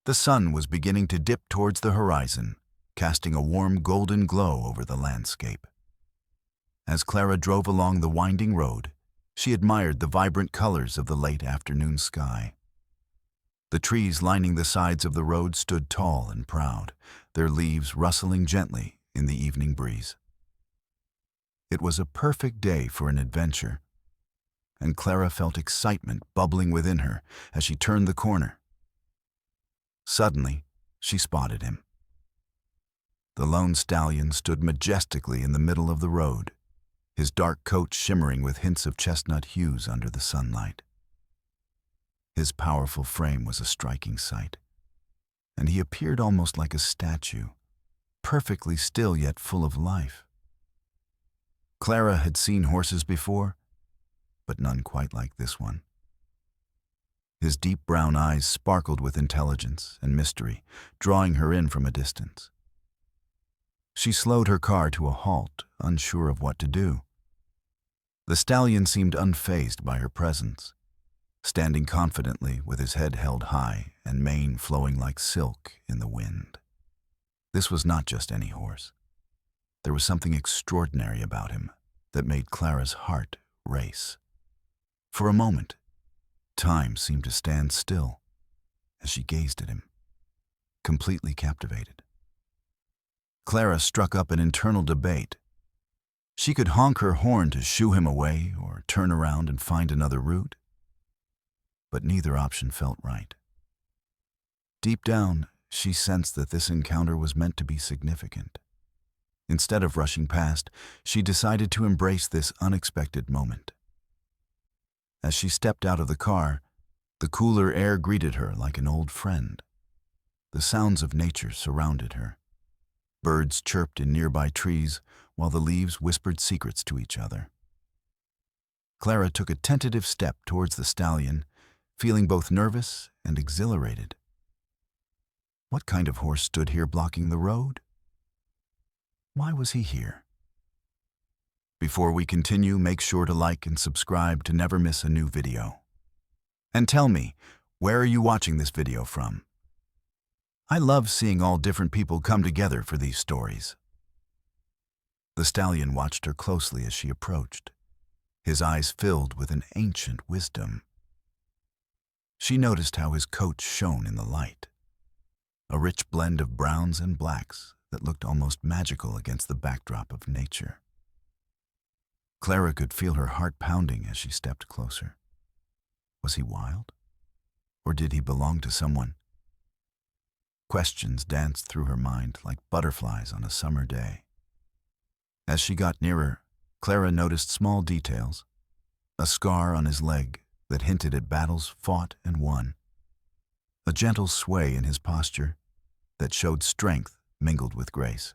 The sun was beginning to dip towards the horizon, casting a warm golden glow over the landscape. As Clara drove along the winding road, she admired the vibrant colors of the late afternoon sky. The trees lining the sides of the road stood tall and proud, their leaves rustling gently in the evening breeze. It was a perfect day for an adventure, and Clara felt excitement bubbling within her as she turned the corner. Suddenly, she spotted him. The lone stallion stood majestically in the middle of the road, his dark coat shimmering with hints of chestnut hues under the sunlight. His powerful frame was a striking sight, and he appeared almost like a statue, perfectly still yet full of life. Clara had seen horses before, but none quite like this one. His deep brown eyes sparkled with intelligence and mystery, drawing her in from a distance. She slowed her car to a halt, unsure of what to do. The stallion seemed unfazed by her presence, standing confidently with his head held high and mane flowing like silk in the wind. This was not just any horse. There was something extraordinary about him that made Clara's heart race. For a moment, time seemed to stand still as she gazed at him, completely captivated. Clara struck up an internal debate. She could honk her horn to shoo him away or turn around and find another route, but neither option felt right. Deep down, she sensed that this encounter was meant to be significant. Instead of rushing past, she decided to embrace this unexpected moment. As she stepped out of the car, the cooler air greeted her like an old friend. The sounds of nature surrounded her. Birds chirped in nearby trees, while the leaves whispered secrets to each other. Clara took a tentative step towards the stallion, feeling both nervous and exhilarated. What kind of horse stood here blocking the road? Why was he here? Before we continue, make sure to like and subscribe to never miss a new video. And tell me, where are you watching this video from? I love seeing all different people come together for these stories. The stallion watched her closely as she approached, his eyes filled with an ancient wisdom. She noticed how his coat shone in the light, a rich blend of browns and blacks that looked almost magical against the backdrop of nature. Clara could feel her heart pounding as she stepped closer. Was he wild? Or did he belong to someone? Questions danced through her mind like butterflies on a summer day. As she got nearer, Clara noticed small details, a scar on his leg that hinted at battles fought and won, a gentle sway in his posture that showed strength mingled with grace.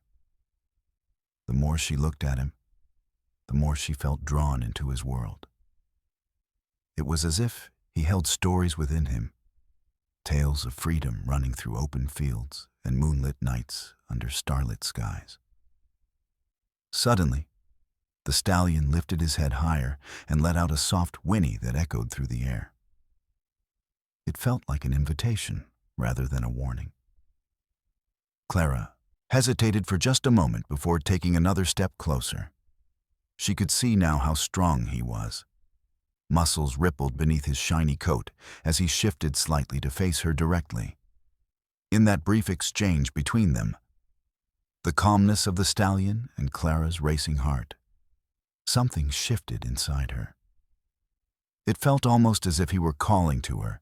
The more she looked at him, the more she felt drawn into his world. It was as if he held stories within him, tales of freedom running through open fields and moonlit nights under starlit skies. Suddenly, the stallion lifted his head higher and let out a soft whinny that echoed through the air. It felt like an invitation rather than a warning. Clara hesitated for just a moment before taking another step closer. She could see now how strong he was. Muscles rippled beneath his shiny coat as he shifted slightly to face her directly. In that brief exchange between them, the calmness of the stallion and Clara's racing heart, something shifted inside her. It felt almost as if he were calling to her,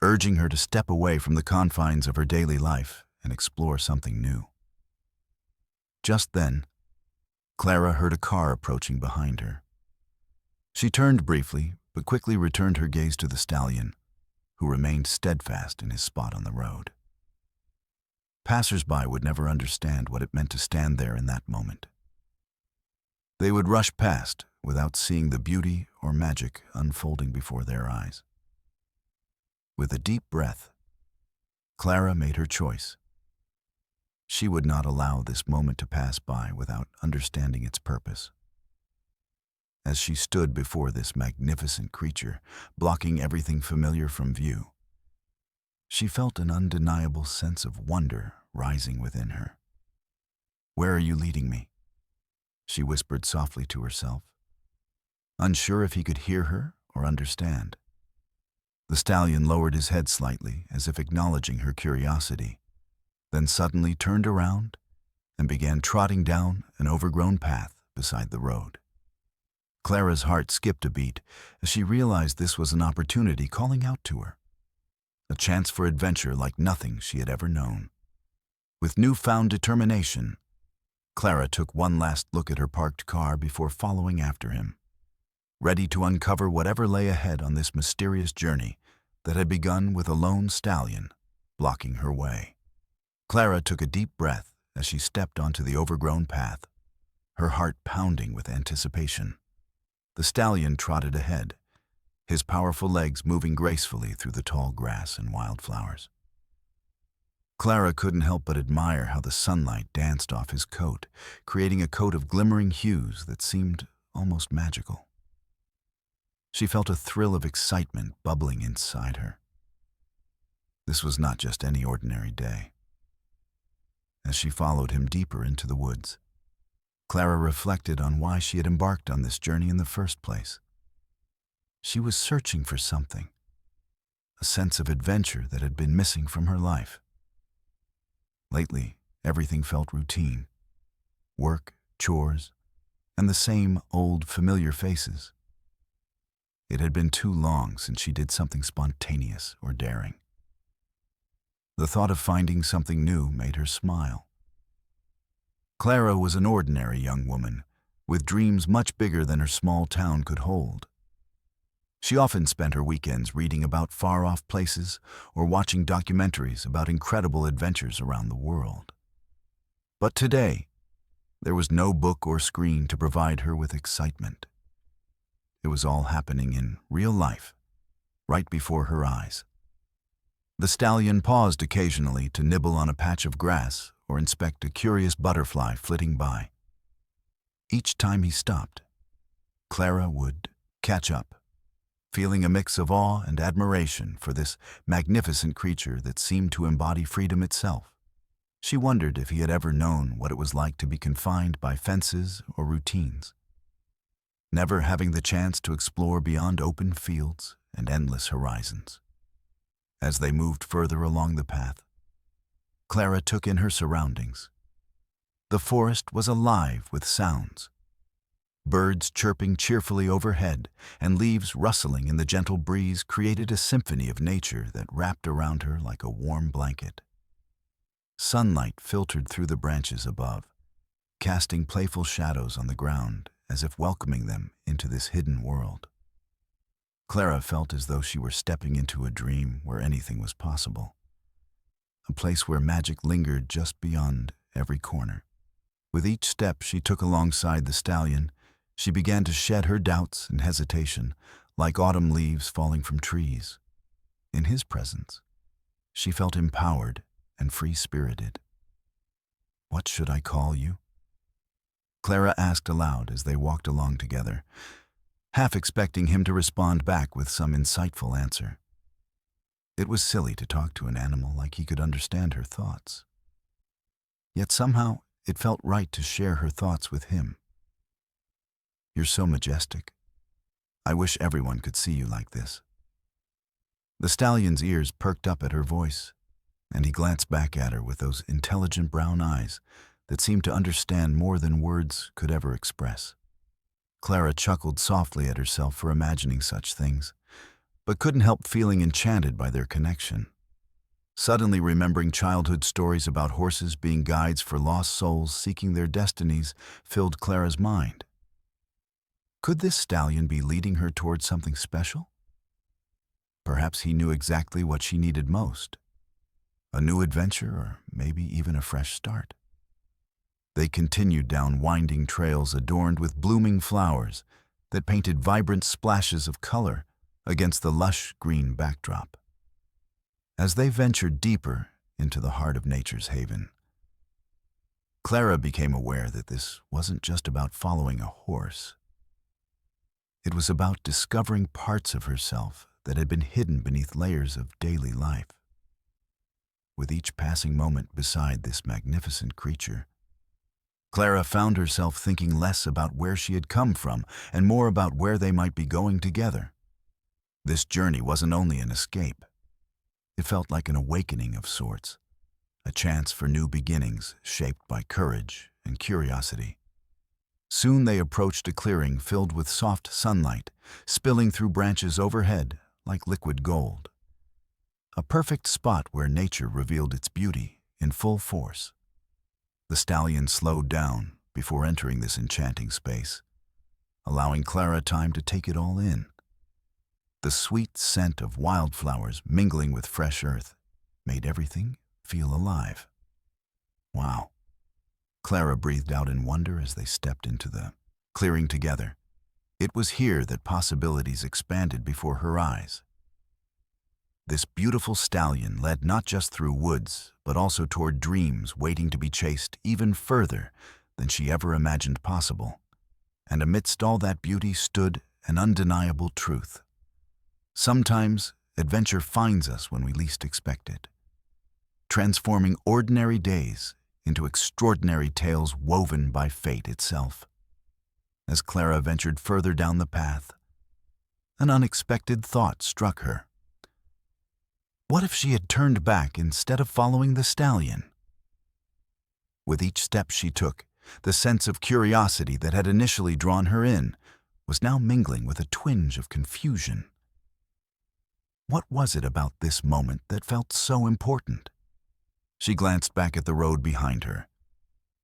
urging her to step away from the confines of her daily life and explore something new. Just then, Clara heard a car approaching behind her. She turned briefly, but quickly returned her gaze to the stallion, who remained steadfast in his spot on the road. Passers-by would never understand what it meant to stand there in that moment. They would rush past without seeing the beauty or magic unfolding before their eyes. With a deep breath, Clara made her choice. She would not allow this moment to pass by without understanding its purpose. As she stood before this magnificent creature, blocking everything familiar from view, She felt an undeniable sense of wonder rising within her. "Where are you leading me?" she whispered softly to herself, unsure if he could hear her or understand. The stallion lowered his head slightly, as if acknowledging her curiosity, then suddenly turned around and began trotting down an overgrown path beside the road. Clara's heart skipped a beat as she realized this was an opportunity calling out to her, a chance for adventure like nothing she had ever known. With newfound determination, Clara took one last look at her parked car before following after him, ready to uncover whatever lay ahead on this mysterious journey that had begun with a lone stallion blocking her way. Clara took a deep breath as she stepped onto the overgrown path, her heart pounding with anticipation. The stallion trotted ahead, his powerful legs moving gracefully through the tall grass and wildflowers. Clara couldn't help but admire how the sunlight danced off his coat, creating a coat of glimmering hues that seemed almost magical. She felt a thrill of excitement bubbling inside her. This was not just any ordinary day. As she followed him deeper into the woods, Clara reflected on why she had embarked on this journey in the first place. She was searching for something, a sense of adventure that had been missing from her life. Lately, everything felt routine. Work, chores, and the same old familiar faces. It had been too long since she did something spontaneous or daring. The thought of finding something new made her smile. Clara was an ordinary young woman, with dreams much bigger than her small town could hold. She often spent her weekends reading about far-off places or watching documentaries about incredible adventures around the world. But today, there was no book or screen to provide her with excitement. It was all happening in real life, right before her eyes. The stallion paused occasionally to nibble on a patch of grass or inspect a curious butterfly flitting by. Each time he stopped, Clara would catch up, feeling a mix of awe and admiration for this magnificent creature that seemed to embody freedom itself. She wondered if he had ever known what it was like to be confined by fences or routines, never having the chance to explore beyond open fields and endless horizons. As they moved further along the path, Clara took in her surroundings. The forest was alive with sounds. Birds chirping cheerfully overhead and leaves rustling in the gentle breeze created a symphony of nature that wrapped around her like a warm blanket. Sunlight filtered through the branches above, casting playful shadows on the ground as if welcoming them into this hidden world. Clara felt as though she were stepping into a dream where anything was possible, a place where magic lingered just beyond every corner. With each step she took alongside the stallion, she began to shed her doubts and hesitation, like autumn leaves falling from trees. In his presence, she felt empowered and free-spirited. "What should I call you?" Clara asked aloud as they walked along together, half expecting him to respond back with some insightful answer. It was silly to talk to an animal like he could understand her thoughts. Yet somehow it felt right to share her thoughts with him. "You're so majestic. I wish everyone could see you like this." The stallion's ears perked up at her voice, and he glanced back at her with those intelligent brown eyes that seemed to understand more than words could ever express. Clara chuckled softly at herself for imagining such things, but couldn't help feeling enchanted by their connection. Suddenly remembering childhood stories about horses being guides for lost souls seeking their destinies filled Clara's mind. Could this stallion be leading her towards something special? Perhaps he knew exactly what she needed most. A new adventure, or maybe even a fresh start. They continued down winding trails adorned with blooming flowers that painted vibrant splashes of color against the lush green backdrop. As they ventured deeper into the heart of nature's haven, Clara became aware that this wasn't just about following a horse. It was about discovering parts of herself that had been hidden beneath layers of daily life. with each passing moment beside this magnificent creature. Clara found herself thinking less about where she had come from and more about where they might be going together. This journey wasn't only an escape. It felt like an awakening of sorts, a chance for new beginnings shaped by courage and curiosity. Soon they approached a clearing filled with soft sunlight, spilling through branches overhead like liquid gold. A perfect spot where nature revealed its beauty in full force. The stallion slowed down before entering this enchanting space, allowing Clara time to take it all in. The sweet scent of wildflowers mingling with fresh earth made everything feel alive. Wow. Clara breathed out in wonder as they stepped into the clearing together. It was here that possibilities expanded before her eyes. This beautiful stallion led not just through woods, but also toward dreams waiting to be chased even further than she ever imagined possible. And amidst all that beauty stood an undeniable truth. Sometimes adventure finds us when we least expect it, transforming ordinary days into extraordinary tales woven by fate itself. As Clara ventured further down the path, an unexpected thought struck her. What if she had turned back instead of following the stallion? With each step she took, the sense of curiosity that had initially drawn her in was now mingling with a twinge of confusion. What was it about this moment that felt so important? She glanced back at the road behind her,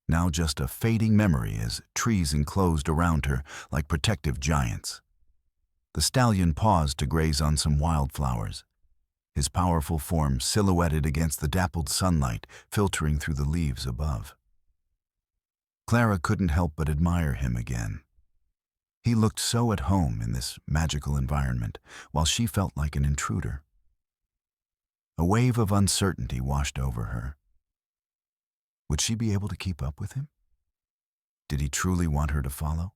now just a fading memory as trees enclosed around her like protective giants. The stallion paused to graze on some wildflowers, his powerful form silhouetted against the dappled sunlight filtering through the leaves above. Clara couldn't help but admire him again. He looked so at home in this magical environment, while she felt like an intruder. A wave of uncertainty washed over her. Would she be able to keep up with him? Did he truly want her to follow?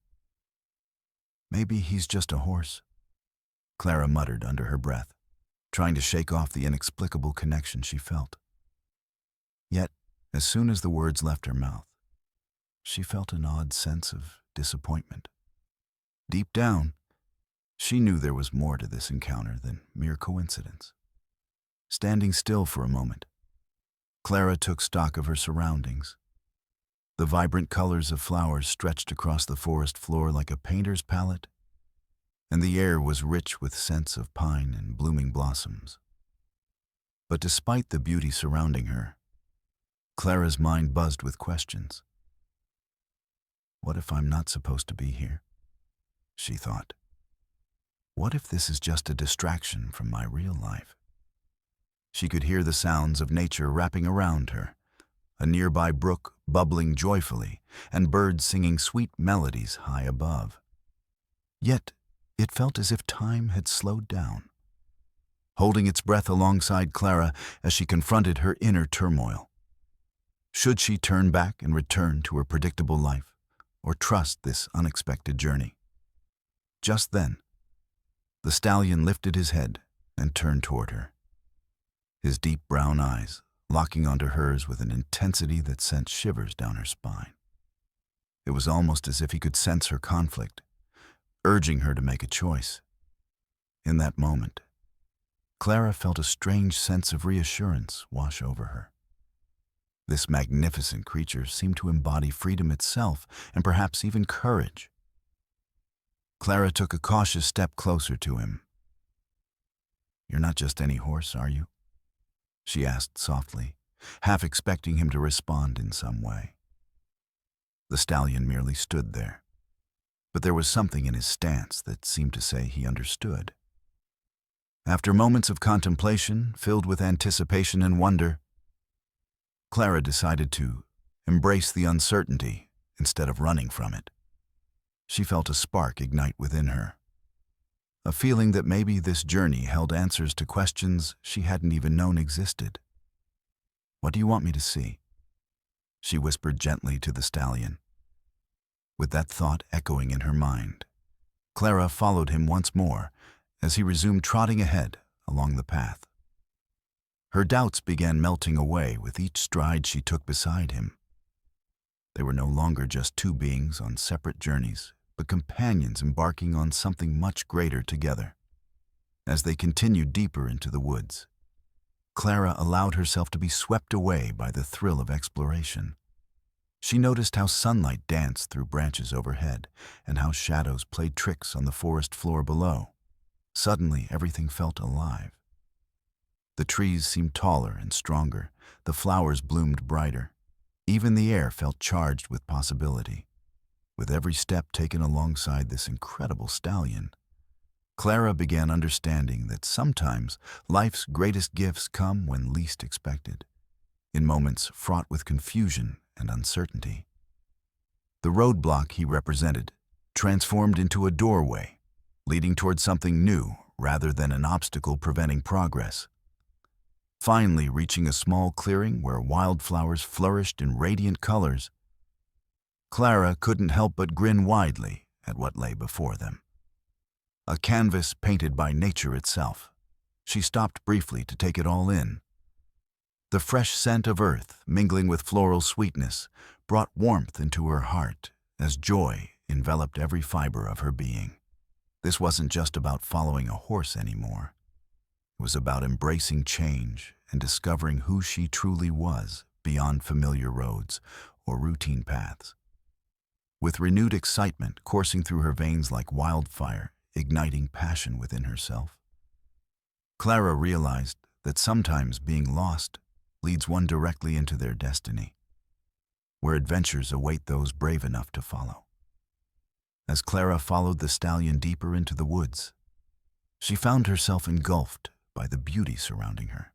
Maybe he's just a horse, Clara muttered under her breath, trying to shake off the inexplicable connection she felt. Yet, as soon as the words left her mouth, she felt an odd sense of disappointment. Deep down, she knew there was more to this encounter than mere coincidence. Standing still for a moment, Clara took stock of her surroundings. The vibrant colors of flowers stretched across the forest floor like a painter's palette, and the air was rich with scents of pine and blooming blossoms. But despite the beauty surrounding her, Clara's mind buzzed with questions. What if I'm not supposed to be here? She thought. What if this is just a distraction from my real life? She could hear the sounds of nature wrapping around her, a nearby brook bubbling joyfully, and birds singing sweet melodies high above. Yet, it felt as if time had slowed down, holding its breath alongside Clara as she confronted her inner turmoil. Should she turn back and return to her predictable life, or trust this unexpected journey? Just then, the stallion lifted his head and turned toward her, his deep brown eyes locking onto hers with an intensity that sent shivers down her spine. It was almost as if he could sense her conflict, urging her to make a choice. In that moment, Clara felt a strange sense of reassurance wash over her. This magnificent creature seemed to embody freedom itself and perhaps even courage. Clara took a cautious step closer to him. "You're not just any horse, are you?" she asked softly, half expecting him to respond in some way. The stallion merely stood there, but there was something in his stance that seemed to say he understood. After moments of contemplation, filled with anticipation and wonder, Clara decided to embrace the uncertainty instead of running from it. She felt a spark ignite within her, a feeling that maybe this journey held answers to questions she hadn't even known existed. "What do you want me to see?" she whispered gently to the stallion. With that thought echoing in her mind, Clara followed him once more as he resumed trotting ahead along the path. Her doubts began melting away with each stride she took beside him. They were no longer just two beings on separate journeys, but companions embarking on something much greater together. As they continued deeper into the woods, Clara allowed herself to be swept away by the thrill of exploration. She noticed how sunlight danced through branches overhead and how shadows played tricks on the forest floor below. Suddenly, everything felt alive. The trees seemed taller and stronger, the flowers bloomed brighter. Even the air felt charged with possibility. With every step taken alongside this incredible stallion, Clara began understanding that sometimes life's greatest gifts come when least expected, in moments fraught with confusion and uncertainty. The roadblock he represented transformed into a doorway, leading toward something new rather than an obstacle preventing progress. Finally reaching a small clearing where wildflowers flourished in radiant colors, Clara couldn't help but grin widely at what lay before them. A canvas painted by nature itself. She stopped briefly to take it all in. The fresh scent of earth, mingling with floral sweetness, brought warmth into her heart as joy enveloped every fiber of her being. This wasn't just about following a horse anymore. It was about embracing change and discovering who she truly was beyond familiar roads or routine paths. With renewed excitement coursing through her veins like wildfire, igniting passion within herself, Clara realized that sometimes being lost leads one directly into their destiny, where adventures await those brave enough to follow. As Clara followed the stallion deeper into the woods, she found herself engulfed by the beauty surrounding her.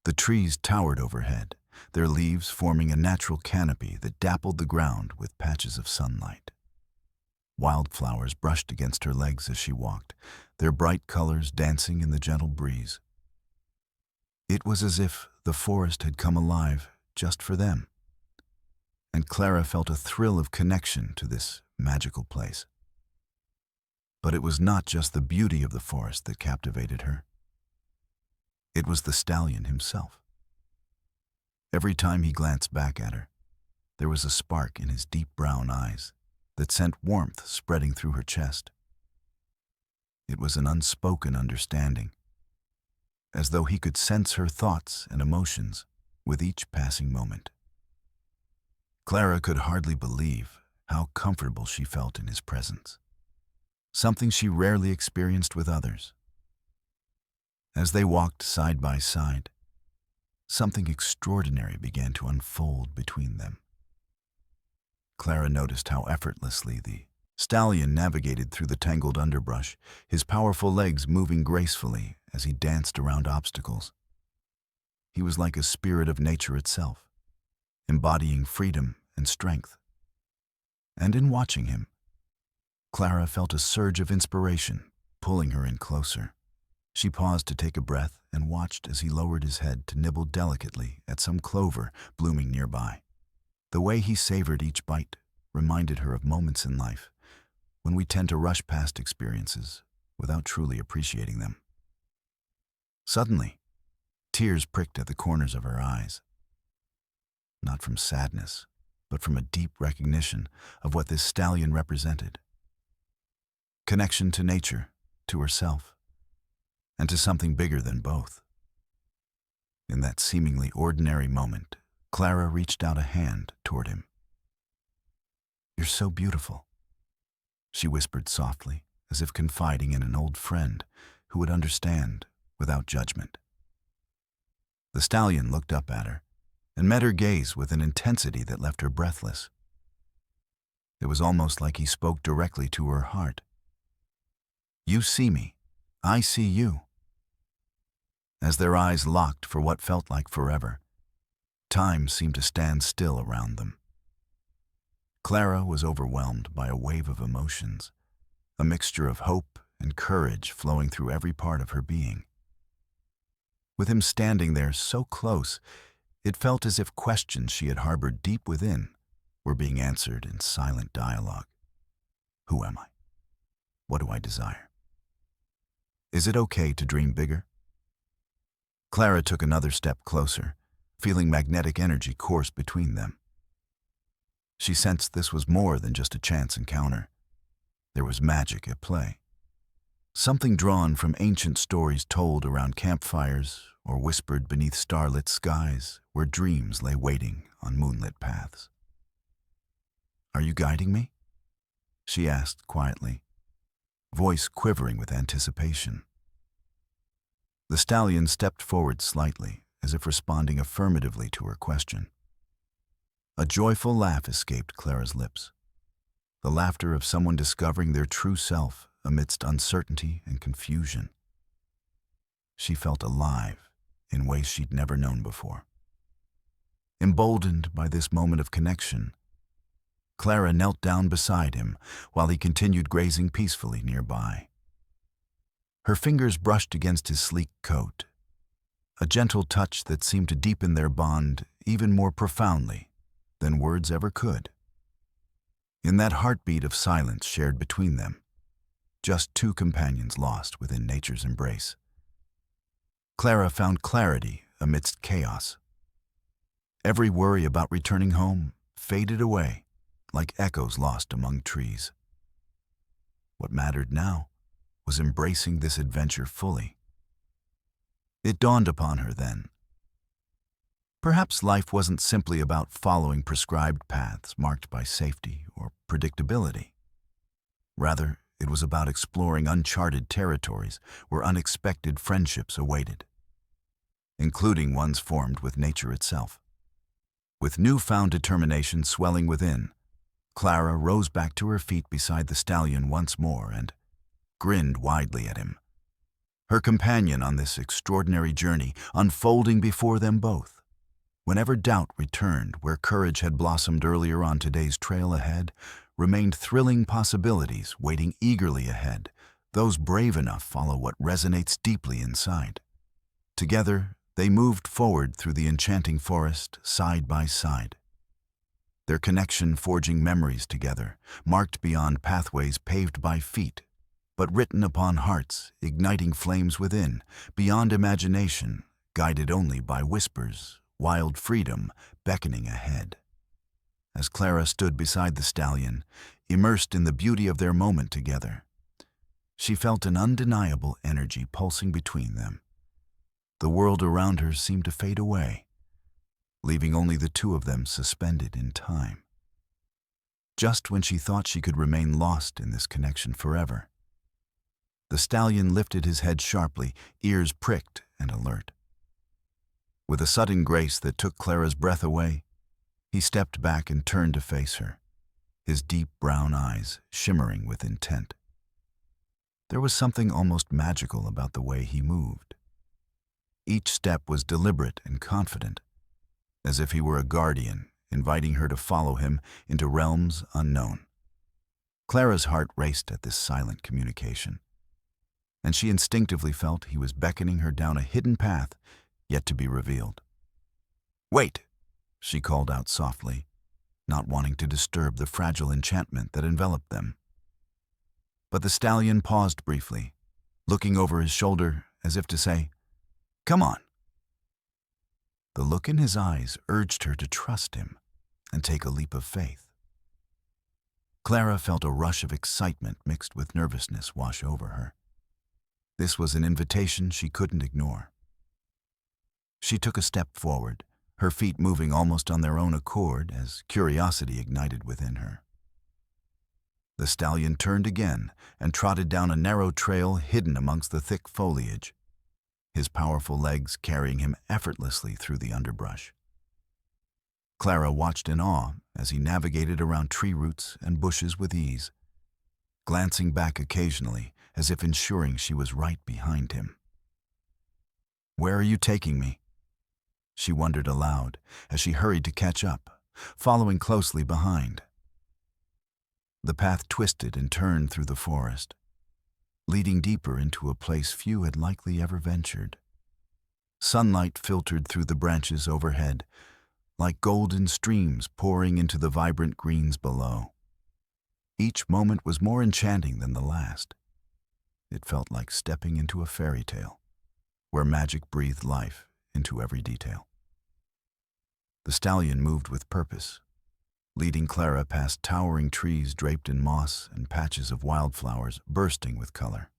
The trees towered overhead, their leaves forming a natural canopy that dappled the ground with patches of sunlight. Wildflowers brushed against her legs as she walked, their bright colors dancing in the gentle breeze. It was as if the forest had come alive just for them, and Clara felt a thrill of connection to this magical place. But it was not just the beauty of the forest that captivated her. It was the stallion himself. Every time he glanced back at her, there was a spark in his deep brown eyes that sent warmth spreading through her chest. It was an unspoken understanding, as though he could sense her thoughts and emotions with each passing moment. Clara could hardly believe how comfortable she felt in his presence, something she rarely experienced with others. As they walked side by side, something extraordinary began to unfold between them. Clara noticed how effortlessly the stallion navigated through the tangled underbrush, his powerful legs moving gracefully as he danced around obstacles. He was like a spirit of nature itself, embodying freedom and strength. And in watching him, Clara felt a surge of inspiration pulling her in closer. She paused to take a breath and watched as he lowered his head to nibble delicately at some clover blooming nearby. The way he savored each bite reminded her of moments in life when we tend to rush past experiences without truly appreciating them. Suddenly, tears pricked at the corners of her eyes, not from sadness, but from a deep recognition of what this stallion represented. Connection to nature, to herself, and to something bigger than both. In that seemingly ordinary moment, Clara reached out a hand toward him. "You're so beautiful," she whispered softly, as if confiding in an old friend who would understand without judgment. The stallion looked up at her and met her gaze with an intensity that left her breathless. It was almost like he spoke directly to her heart. "You see me, I see you." As their eyes locked for what felt like forever, time seemed to stand still around them. Clara was overwhelmed by a wave of emotions, a mixture of hope and courage flowing through every part of her being. With him standing there so close, it felt as if questions she had harbored deep within were being answered in silent dialogue. Who am I? What do I desire? Is it okay to dream bigger? Clara took another step closer, feeling magnetic energy course between them. She sensed this was more than just a chance encounter. There was magic at play. Something drawn from ancient stories told around campfires or whispered beneath starlit skies where dreams lay waiting on moonlit paths. "Are you guiding me?" she asked quietly, voice quivering with anticipation. The stallion stepped forward slightly, as if responding affirmatively to her question. A joyful laugh escaped Clara's lips, the laughter of someone discovering their true self amidst uncertainty and confusion. She felt alive in ways she'd never known before. Emboldened by this moment of connection, Clara knelt down beside him while he continued grazing peacefully nearby. Her fingers brushed against his sleek coat, a gentle touch that seemed to deepen their bond even more profoundly than words ever could. In that heartbeat of silence shared between them, just two companions lost within nature's embrace, Clara found clarity amidst chaos. Every worry about returning home faded away like echoes lost among trees. What mattered now was embracing this adventure fully. It dawned upon her then. Perhaps life wasn't simply about following prescribed paths marked by safety or predictability. Rather, it was about exploring uncharted territories where unexpected friendships awaited, including ones formed with nature itself. With newfound determination swelling within, Clara rose back to her feet beside the stallion once more and grinned widely at him, her companion on this extraordinary journey unfolding before them both. Whenever doubt returned where courage had blossomed earlier on today's trail ahead, remained thrilling possibilities waiting eagerly ahead, those brave enough follow what resonates deeply inside. Together, they moved forward through the enchanting forest, side by side. Their connection forging memories together, marked beyond pathways paved by feet, but written upon hearts, igniting flames within, beyond imagination, guided only by whispers, wild freedom beckoning ahead. As Clara stood beside the stallion, immersed in the beauty of their moment together, she felt an undeniable energy pulsing between them. The world around her seemed to fade away, leaving only the two of them suspended in time. Just when she thought she could remain lost in this connection forever, the stallion lifted his head sharply, ears pricked and alert. With a sudden grace that took Clara's breath away, he stepped back and turned to face her, his deep brown eyes shimmering with intent. There was something almost magical about the way he moved. Each step was deliberate and confident, as if he were a guardian, inviting her to follow him into realms unknown. Clara's heart raced at this silent communication, and she instinctively felt he was beckoning her down a hidden path yet to be revealed. "Wait," she called out softly, not wanting to disturb the fragile enchantment that enveloped them. But the stallion paused briefly, looking over his shoulder as if to say, "Come on." The look in his eyes urged her to trust him and take a leap of faith. Clara felt a rush of excitement mixed with nervousness wash over her. This was an invitation she couldn't ignore. She took a step forward, her feet moving almost on their own accord as curiosity ignited within her. The stallion turned again and trotted down a narrow trail hidden amongst the thick foliage, his powerful legs carrying him effortlessly through the underbrush. Clara watched in awe as he navigated around tree roots and bushes with ease, glancing back occasionally as if ensuring she was right behind him. "Where are you taking me?" she wondered aloud as she hurried to catch up, following closely behind. The path twisted and turned through the forest, leading deeper into a place few had likely ever ventured. Sunlight filtered through the branches overhead, like golden streams pouring into the vibrant greens below. Each moment was more enchanting than the last. It felt like stepping into a fairy tale. where magic breathed life into every detail. The stallion moved with purpose, leading Clara past towering trees draped in moss and patches of wildflowers bursting with color.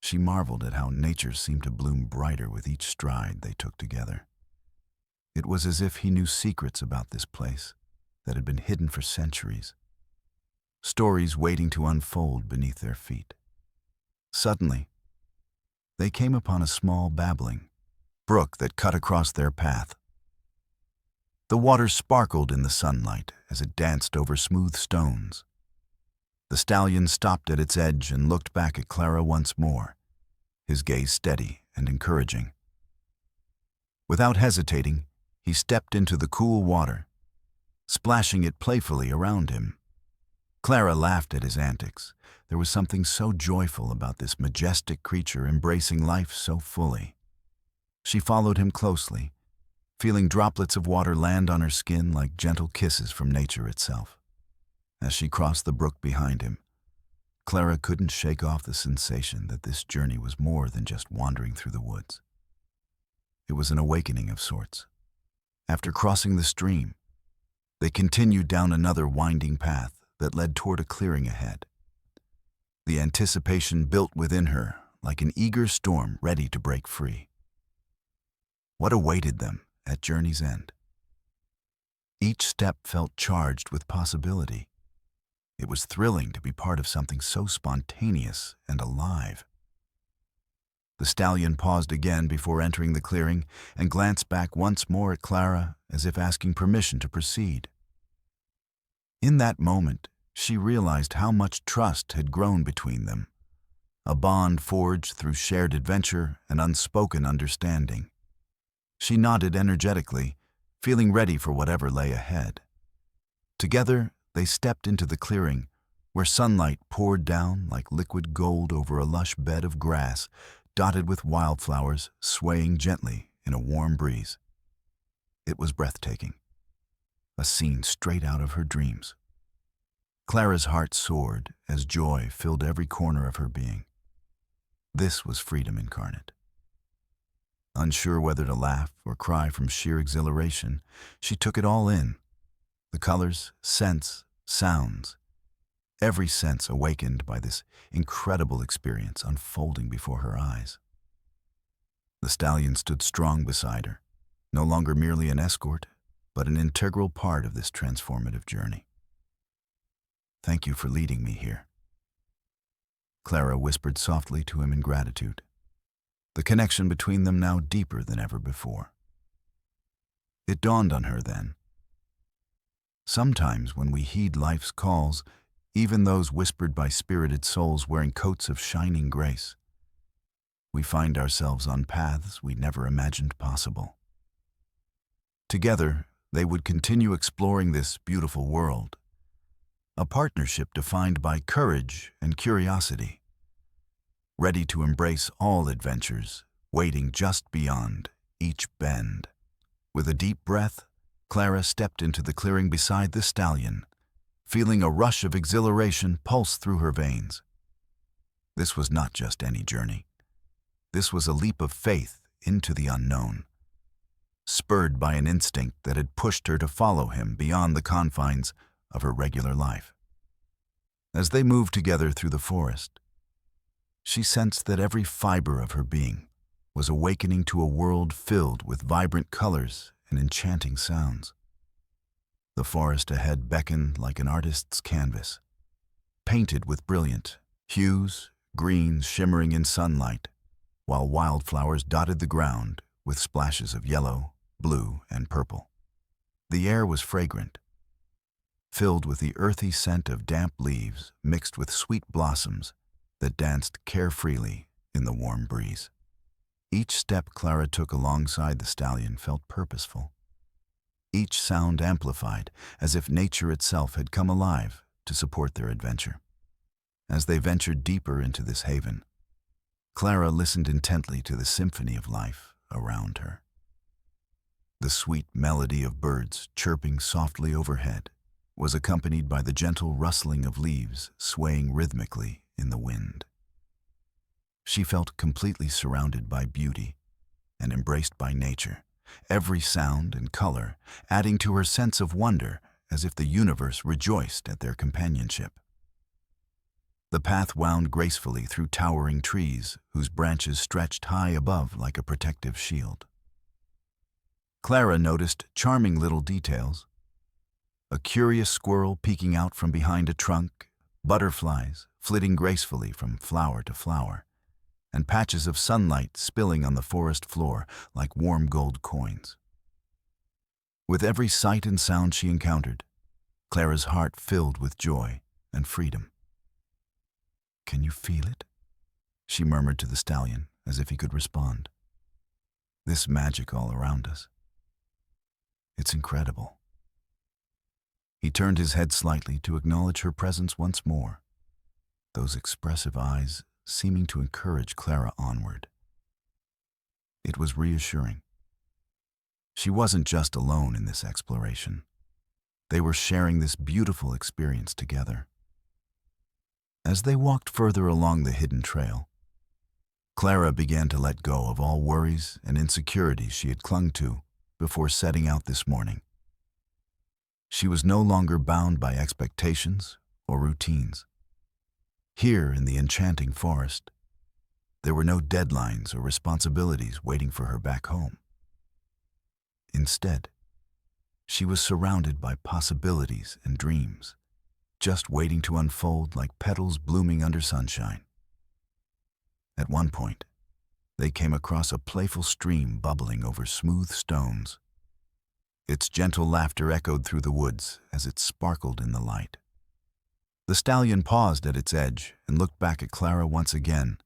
She marveled at how nature seemed to bloom brighter with each stride they took together. It was as if he knew secrets about this place that had been hidden for centuries, stories waiting to unfold beneath their feet. Suddenly, they came upon a small babbling brook that cut across their path. The water sparkled in the sunlight as it danced over smooth stones. The stallion stopped at its edge and looked back at Clara once more, his gaze steady and encouraging. Without hesitating, he stepped into the cool water, splashing it playfully around him. Clara laughed at his antics. There was something so joyful about this majestic creature embracing life so fully. She followed him closely, feeling droplets of water land on her skin like gentle kisses from nature itself. As she crossed the brook behind him, Clara couldn't shake off the sensation that this journey was more than just wandering through the woods. It was an awakening of sorts. After crossing the stream, they continued down another winding path that led toward a clearing ahead. The anticipation built within her like an eager storm ready to break free. What awaited them at journey's end? Each step felt charged with possibility. It was thrilling to be part of something so spontaneous and alive. The stallion paused again before entering the clearing and glanced back once more at Clara as if asking permission to proceed. In that moment, she realized how much trust had grown between them, a bond forged through shared adventure and unspoken understanding. She nodded energetically, feeling ready for whatever lay ahead. Together, they stepped into the clearing, where sunlight poured down like liquid gold over a lush bed of grass dotted with wildflowers swaying gently in a warm breeze. It was breathtaking, a scene straight out of her dreams. Clara's heart soared as joy filled every corner of her being. This was freedom incarnate. Unsure whether to laugh or cry from sheer exhilaration, she took it all in. The colors, scents, sounds. Every sense awakened by this incredible experience unfolding before her eyes. The stallion stood strong beside her, no longer merely an escort, but an integral part of this transformative journey. "Thank you for leading me here," Clara whispered softly to him in gratitude, the connection between them now deeper than ever before. It dawned on her then. Sometimes when we heed life's calls, even those whispered by spirited souls wearing coats of shining grace, we find ourselves on paths we never imagined possible. Together, they would continue exploring this beautiful world, a partnership defined by courage and curiosity, ready to embrace all adventures, waiting just beyond each bend. With a deep breath, Clara stepped into the clearing beside the stallion, feeling a rush of exhilaration pulse through her veins. This was not just any journey. This was a leap of faith into the unknown, spurred by an instinct that had pushed her to follow him beyond the confines of her regular life. As they moved together through the forest, she sensed that every fiber of her being was awakening to a world filled with vibrant colors and enchanting sounds. The forest ahead beckoned like an artist's canvas, painted with brilliant hues, greens shimmering in sunlight, while wildflowers dotted the ground with splashes of yellow, blue, and purple. The air was fragrant, filled with the earthy scent of damp leaves mixed with sweet blossoms that danced carefreely in the warm breeze. Each step Clara took alongside the stallion felt purposeful, each sound amplified as if nature itself had come alive to support their adventure. As they ventured deeper into this haven, Clara listened intently to the symphony of life around her. The sweet melody of birds chirping softly overhead was accompanied by the gentle rustling of leaves swaying rhythmically in the wind. She felt completely surrounded by beauty and embraced by nature, every sound and color adding to her sense of wonder as if the universe rejoiced at their companionship. The path wound gracefully through towering trees whose branches stretched high above like a protective shield. Clara noticed charming little details: a curious squirrel peeking out from behind a trunk, butterflies flitting gracefully from flower to flower, and patches of sunlight spilling on the forest floor like warm gold coins. With every sight and sound she encountered, Clara's heart filled with joy and freedom. "Can you feel it?" she murmured to the stallion, as if he could respond. "This magic all around us. It's incredible." He turned his head slightly to acknowledge her presence once more, those expressive eyes seeming to encourage Clara onward. It was reassuring. She wasn't just alone in this exploration. They were sharing this beautiful experience together. As they walked further along the hidden trail, Clara began to let go of all worries and insecurities she had clung to before setting out this morning. She was no longer bound by expectations or routines. Here in the enchanting forest, there were no deadlines or responsibilities waiting for her back home. Instead, she was surrounded by possibilities and dreams, just waiting to unfold like petals blooming under sunshine. At one point, they came across a playful stream bubbling over smooth stones. Its gentle laughter echoed through the woods as it sparkled in the light. The stallion paused at its edge and looked back at Clara once again,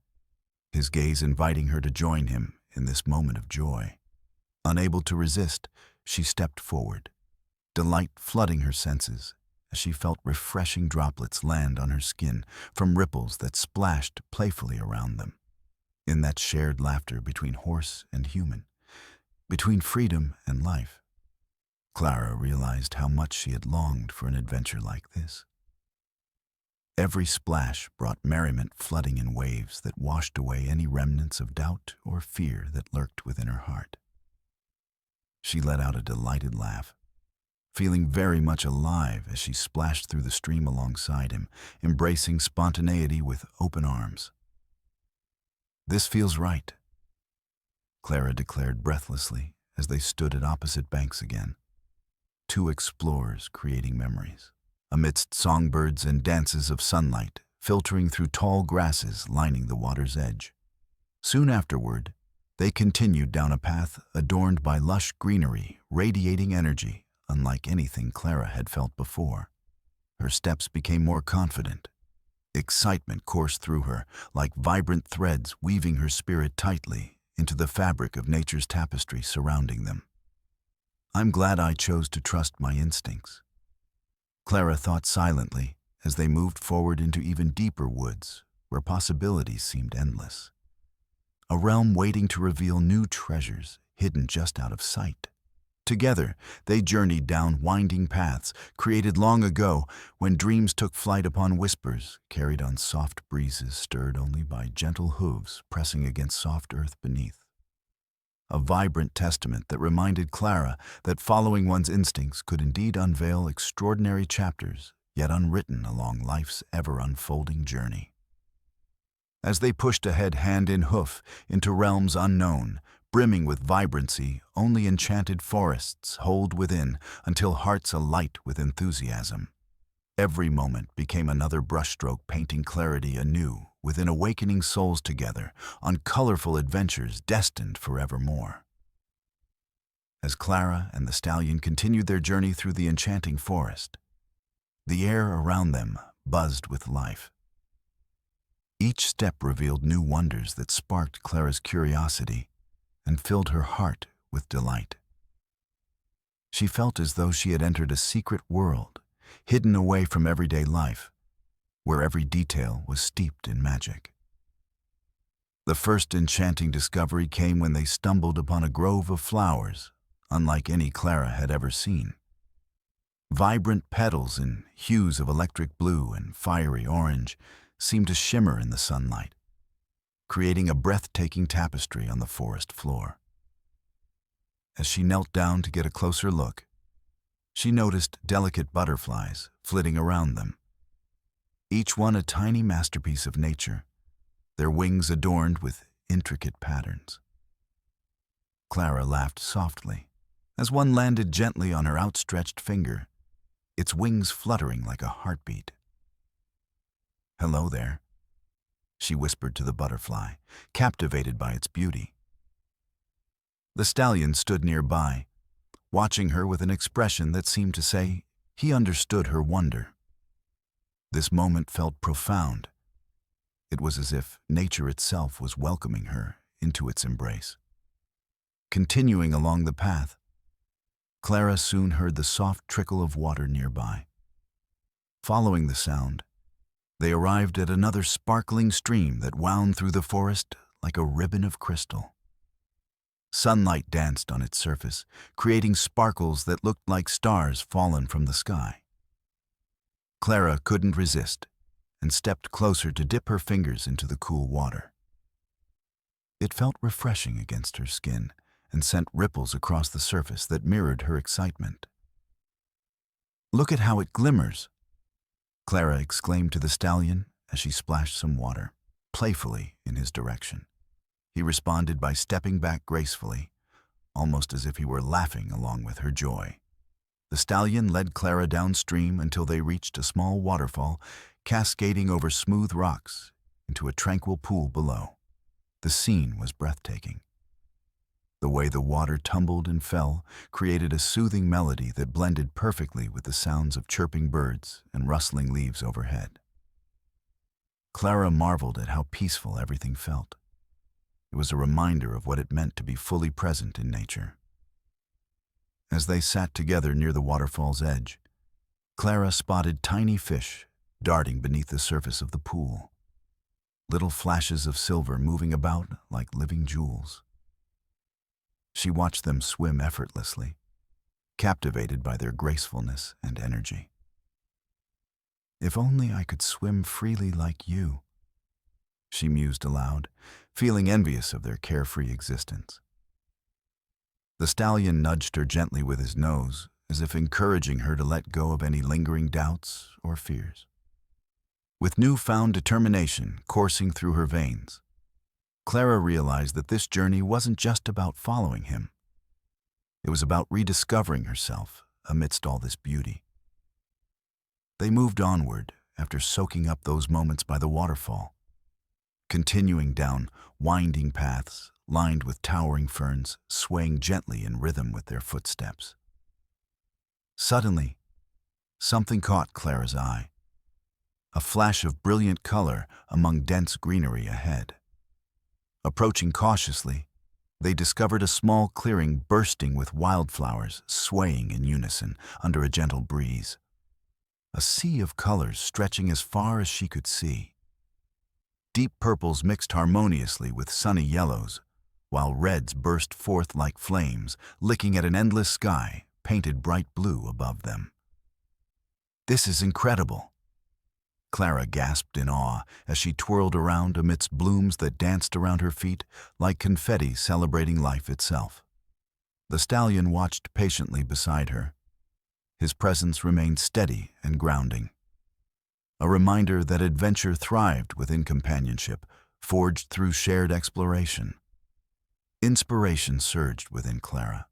his gaze inviting her to join him in this moment of joy. Unable to resist, she stepped forward, delight flooding her senses as she felt refreshing droplets land on her skin from ripples that splashed playfully around them. In that shared laughter between horse and human, between freedom and life, Clara realized how much she had longed for an adventure like this. Every splash brought merriment flooding in waves that washed away any remnants of doubt or fear that lurked within her heart. She let out a delighted laugh, feeling very much alive as she splashed through the stream alongside him, embracing spontaneity with open arms. "This feels right," Clara declared breathlessly as they stood at opposite banks again, two explorers creating memories, amidst songbirds and dances of sunlight filtering through tall grasses lining the water's edge. Soon afterward, they continued down a path adorned by lush greenery, radiating energy unlike anything Clara had felt before. Her steps became more confident. Excitement coursed through her, like vibrant threads weaving her spirit tightly into the fabric of nature's tapestry surrounding them. "I'm glad I chose to trust my instincts," Clara thought silently as they moved forward into even deeper woods where possibilities seemed endless. A realm waiting to reveal new treasures hidden just out of sight. Together, they journeyed down winding paths created long ago when dreams took flight upon whispers carried on soft breezes stirred only by gentle hooves pressing against soft earth beneath. A vibrant testament that reminded Clara that following one's instincts could indeed unveil extraordinary chapters yet unwritten along life's ever-unfolding journey. As they pushed ahead hand in hoof into realms unknown, brimming with vibrancy only enchanted forests hold within until hearts alight with enthusiasm, every moment became another brushstroke painting clarity anew within awakening souls together on colorful adventures destined forevermore. As Clara and the stallion continued their journey through the enchanting forest, the air around them buzzed with life. Each step revealed new wonders that sparked Clara's curiosity and filled her heart with delight. She felt as though she had entered a secret world, hidden away from everyday life, where every detail was steeped in magic. The first enchanting discovery came when they stumbled upon a grove of flowers, unlike any Clara had ever seen. Vibrant petals in hues of electric blue and fiery orange seemed to shimmer in the sunlight, creating a breathtaking tapestry on the forest floor. As she knelt down to get a closer look, she noticed delicate butterflies flitting around them, each one a tiny masterpiece of nature, their wings adorned with intricate patterns. Clara laughed softly as one landed gently on her outstretched finger, its wings fluttering like a heartbeat. "Hello there," she whispered to the butterfly, captivated by its beauty. The stallion stood nearby, watching her with an expression that seemed to say he understood her wonder. This moment felt profound. It was as if nature itself was welcoming her into its embrace. Continuing along the path, Clara soon heard the soft trickle of water nearby. Following the sound, they arrived at another sparkling stream that wound through the forest like a ribbon of crystal. Sunlight danced on its surface, creating sparkles that looked like stars fallen from the sky. Clara couldn't resist and stepped closer to dip her fingers into the cool water. It felt refreshing against her skin and sent ripples across the surface that mirrored her excitement. "Look at how it glimmers," Clara exclaimed to the stallion as she splashed some water playfully in his direction. He responded by stepping back gracefully, almost as if he were laughing along with her joy. The stallion led Clara downstream until they reached a small waterfall cascading over smooth rocks into a tranquil pool below. The scene was breathtaking. The way the water tumbled and fell created a soothing melody that blended perfectly with the sounds of chirping birds and rustling leaves overhead. Clara marveled at how peaceful everything felt. It was a reminder of what it meant to be fully present in nature. As they sat together near the waterfall's edge, Clara spotted tiny fish darting beneath the surface of the pool, little flashes of silver moving about like living jewels. She watched them swim effortlessly, captivated by their gracefulness and energy. "If only I could swim freely like you," she mused aloud, feeling envious of their carefree existence. The stallion nudged her gently with his nose, as if encouraging her to let go of any lingering doubts or fears. With newfound determination coursing through her veins, Clara realized that this journey wasn't just about following him. It was about rediscovering herself amidst all this beauty. They moved onward after soaking up those moments by the waterfall, continuing down winding paths lined with towering ferns, swaying gently in rhythm with their footsteps. Suddenly, something caught Clara's eye, a flash of brilliant color among dense greenery ahead. Approaching cautiously, they discovered a small clearing bursting with wildflowers swaying in unison under a gentle breeze. A sea of colors stretching as far as she could see. Deep purples mixed harmoniously with sunny yellows, while reds burst forth like flames, licking at an endless sky painted bright blue above them. "This is incredible," Clara gasped in awe as she twirled around amidst blooms that danced around her feet like confetti celebrating life itself. The stallion watched patiently beside her. His presence remained steady and grounding, a reminder that adventure thrived within companionship, forged through shared exploration. Inspiration surged within Clara.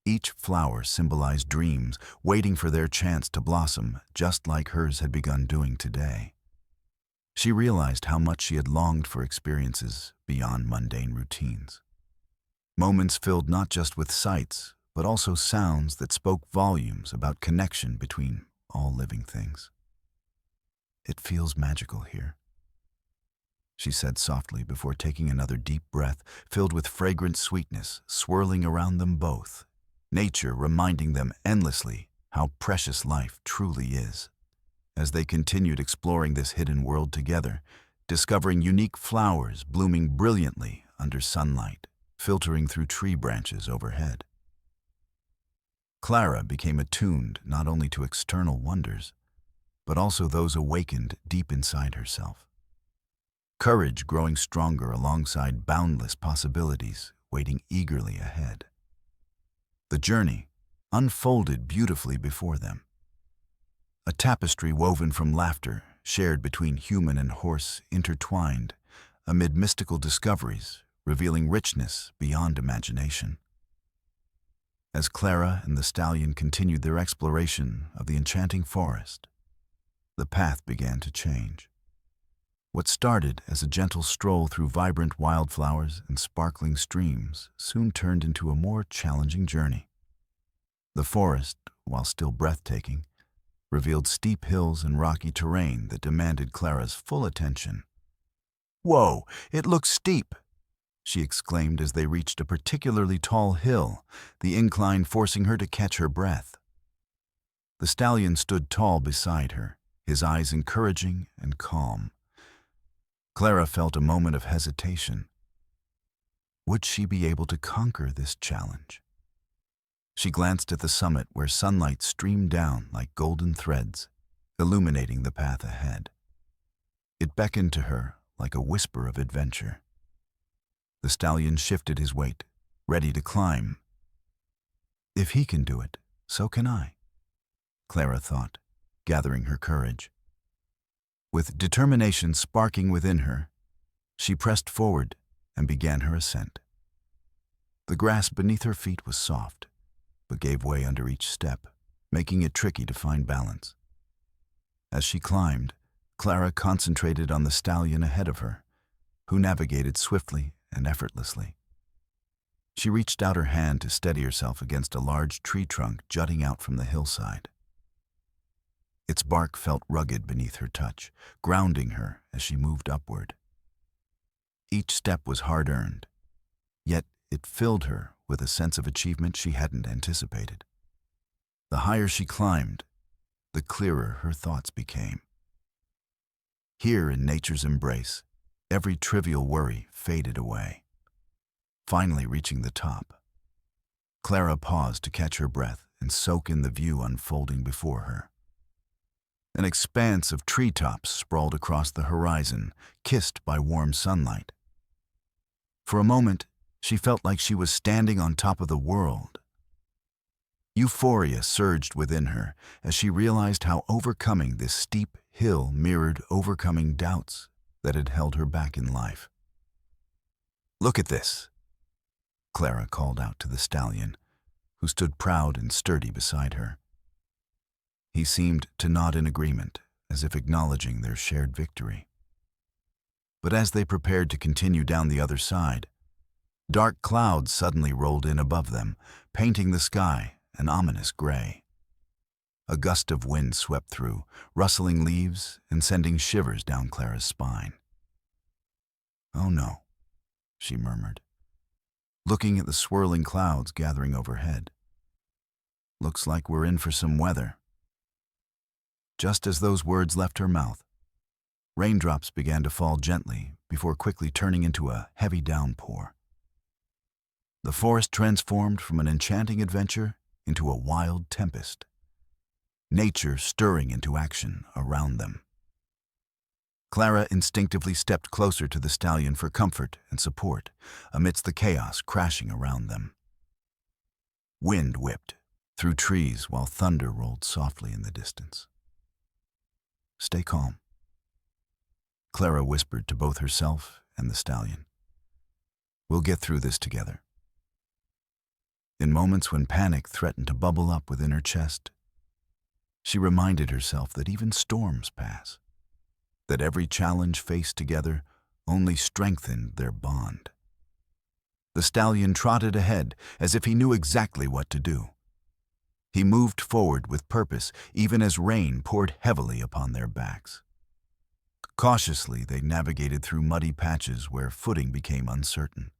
Each flower symbolized dreams, waiting for their chance to blossom, just like hers had begun doing today. She realized how much she had longed for experiences beyond mundane routines. Moments filled not just with sights, but also sounds that spoke volumes about connection between all living things. "It feels magical here," she said softly before taking another deep breath filled with fragrant sweetness swirling around them both, nature reminding them endlessly how precious life truly is. As they continued exploring this hidden world together, discovering unique flowers blooming brilliantly under sunlight, filtering through tree branches overhead. Clara became attuned not only to external wonders, but also those awakened deep inside herself. courage growing stronger alongside boundless possibilities waiting eagerly ahead. The journey unfolded beautifully before them. A tapestry woven from laughter, shared between human and horse, intertwined amid mystical discoveries, revealing richness beyond imagination. As Clara and the stallion continued their exploration of the enchanting forest, the path began to change. What started as a gentle stroll through vibrant wildflowers and sparkling streams soon turned into a more challenging journey. The forest, while still breathtaking, revealed steep hills and rocky terrain that demanded Clara's full attention. "Whoa, it looks steep!" she exclaimed as they reached a particularly tall hill, the incline forcing her to catch her breath. The stallion stood tall beside her, his eyes encouraging and calm. Clara felt a moment of hesitation. Would she be able to conquer this challenge? She glanced at the summit where sunlight streamed down like golden threads, illuminating the path ahead. It beckoned to her like a whisper of adventure. The stallion shifted his weight, ready to climb. If he can do it, so can I, Clara thought, gathering her courage. With determination sparking within her, she pressed forward and began her ascent. The grass beneath her feet was soft, but gave way under each step, making it tricky to find balance. As she climbed, Clara concentrated on the stallion ahead of her, who navigated swiftly and effortlessly. She reached out her hand to steady herself against a large tree trunk jutting out from the hillside. Its bark felt rugged beneath her touch, grounding her as she moved upward. Each step was hard-earned, yet it filled her with a sense of achievement she hadn't anticipated. The higher she climbed, the clearer her thoughts became. Here in nature's embrace, every trivial worry faded away. Finally reaching the top, Clara paused to catch her breath and soak in the view unfolding before her. An expanse of treetops sprawled across the horizon, kissed by warm sunlight. For a moment, she felt like she was standing on top of the world. Euphoria surged within her as she realized how overcoming this steep hill mirrored overcoming doubts that had held her back in life. "Look at this," Clara called out to the stallion, who stood proud and sturdy beside her. He seemed to nod in agreement, as if acknowledging their shared victory. But as they prepared to continue down the other side, dark clouds suddenly rolled in above them, painting the sky an ominous gray. A gust of wind swept through, rustling leaves and sending shivers down Clara's spine. "Oh no," she murmured, looking at the swirling clouds gathering overhead. "Looks like we're in for some weather." Just as those words left her mouth, raindrops began to fall gently before quickly turning into a heavy downpour. The forest transformed from an enchanting adventure into a wild tempest, nature stirring into action around them. Clara instinctively stepped closer to the stallion for comfort and support amidst the chaos crashing around them. Wind whipped through trees while thunder rolled softly in the distance. "Stay calm," Clara whispered to both herself and the stallion. "We'll get through this together." In moments when panic threatened to bubble up within her chest, she reminded herself that even storms pass, that every challenge faced together only strengthened their bond. The stallion trotted ahead as if he knew exactly what to do. He moved forward with purpose even as rain poured heavily upon their backs. Cautiously, they navigated through muddy patches where footing became uncertain.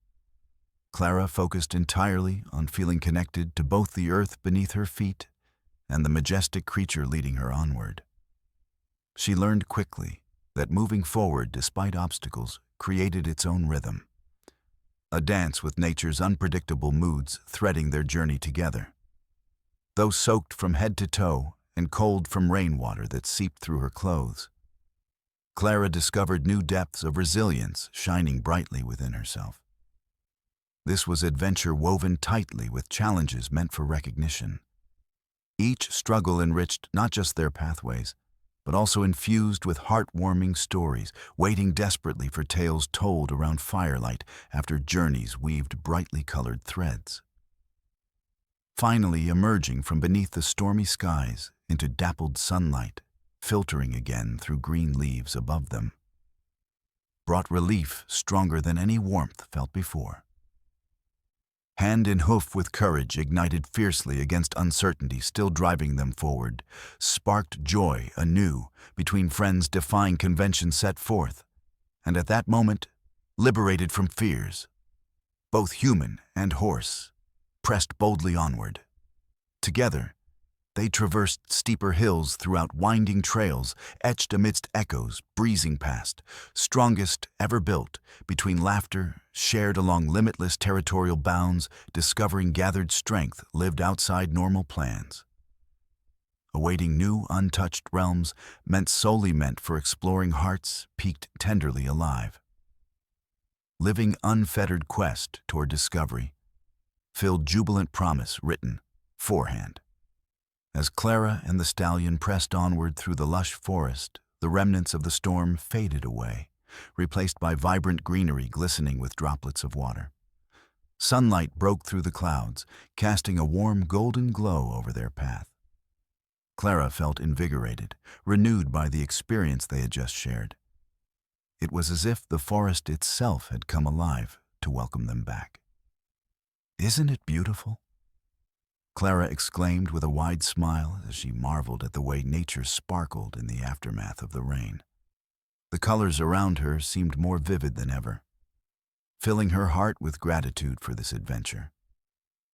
Clara focused entirely on feeling connected to both the earth beneath her feet and the majestic creature leading her onward. She learned quickly that moving forward despite obstacles created its own rhythm, a dance with nature's unpredictable moods threading their journey together. Though soaked from head to toe and cold from rainwater that seeped through her clothes, Clara discovered new depths of resilience shining brightly within herself. This was adventure woven tightly with challenges meant for recognition. Each struggle enriched not just their pathways, but also infused with heartwarming stories, waiting desperately for tales told around firelight after journeys weaved brightly colored threads. Finally emerging from beneath the stormy skies into dappled sunlight, filtering again through green leaves above them, brought relief stronger than any warmth felt before. Hand in hoof with courage ignited fiercely against uncertainty still driving them forward, sparked joy anew between friends defying convention set forth, and at that moment, liberated from fears, both human and horse, pressed boldly onward. Together, they traversed steeper hills throughout winding trails, etched amidst echoes, breezing past, strongest ever built, between laughter, shared along limitless territorial bounds, discovering gathered strength lived outside normal plans. Awaiting new, untouched realms solely meant for exploring hearts peaked tenderly alive. Living unfettered quest toward discovery, filled jubilant promise written forehand. As Clara and the stallion pressed onward through the lush forest, the remnants of the storm faded away, replaced by vibrant greenery glistening with droplets of water. Sunlight broke through the clouds, casting a warm golden glow over their path. Clara felt invigorated, renewed by the experience they had just shared. It was as if the forest itself had come alive to welcome them back. "Isn't it beautiful?" Clara exclaimed with a wide smile as she marveled at the way nature sparkled in the aftermath of the rain. The colors around her seemed more vivid than ever, filling her heart with gratitude for this adventure.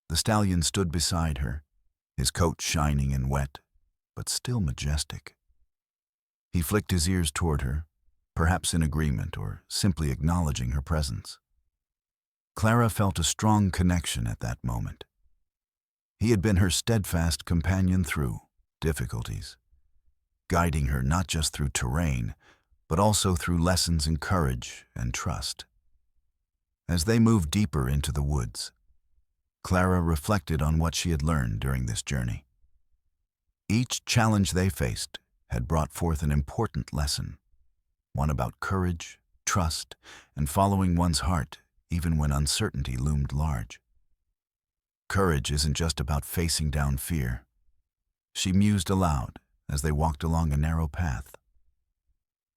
The stallion stood beside her, his coat shining and wet, but still majestic. He flicked his ears toward her, perhaps in agreement or simply acknowledging her presence. Clara felt a strong connection at that moment. He had been her steadfast companion through difficulties, guiding her not just through terrain, but also through lessons in courage and trust. As they moved deeper into the woods, Clara reflected on what she had learned during this journey. Each challenge they faced had brought forth an important lesson, one about courage, trust, and following one's heart even when uncertainty loomed large. Courage isn't just about facing down fear, she mused aloud as they walked along a narrow path.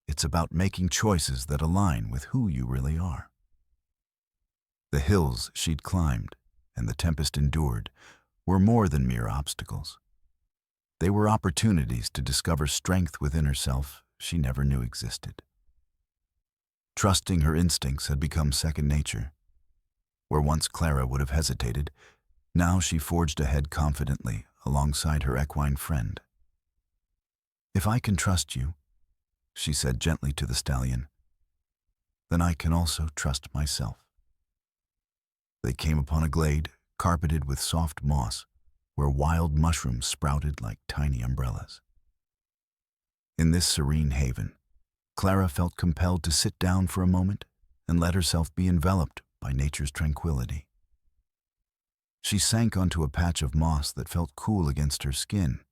It's about making choices that align with who you really are. The hills she'd climbed and the tempest endured were more than mere obstacles. They were opportunities to discover strength within herself she never knew existed. Trusting her instincts had become second nature. Where once Clara would have hesitated, now she forged ahead confidently alongside her equine friend. "If I can trust you," she said gently to the stallion, "then I can also trust myself." They came upon a glade carpeted with soft moss, where wild mushrooms sprouted like tiny umbrellas. In this serene haven, Clara felt compelled to sit down for a moment and let herself be enveloped by nature's tranquility. She sank onto a patch of moss that felt cool against her skin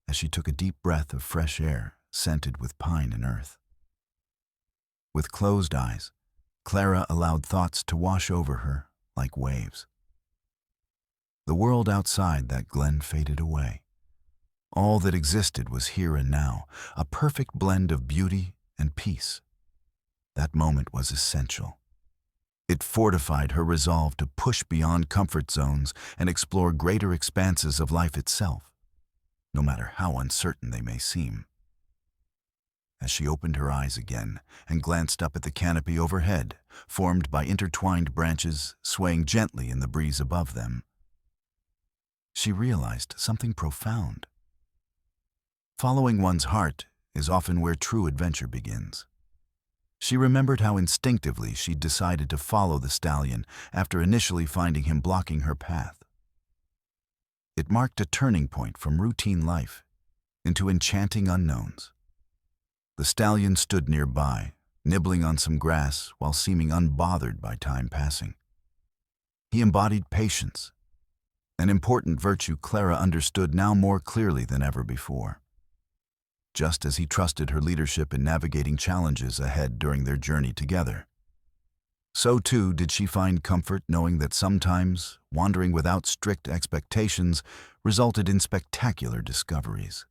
as she took a deep breath of fresh air scented with pine and earth. With closed eyes, Clara allowed thoughts to wash over her like waves. The world outside that glen faded away. All that existed was here and now, a perfect blend of beauty and peace. That moment was essential. It fortified her resolve to push beyond comfort zones and explore greater expanses of life itself, no matter how uncertain they may seem. As she opened her eyes again and glanced up at the canopy overhead, formed by intertwined branches swaying gently in the breeze above them, she realized something profound. Following one's heart is often where true adventure begins. She remembered how instinctively she'd decided to follow the stallion after initially finding him blocking her path. It marked a turning point from routine life into enchanting unknowns. The stallion stood nearby, nibbling on some grass while seeming unbothered by time passing. He embodied patience, an important virtue Clara understood now more clearly than ever before. Just as he trusted her leadership in navigating challenges ahead during their journey together, so too did she find comfort knowing that sometimes wandering without strict expectations resulted in spectacular discoveries.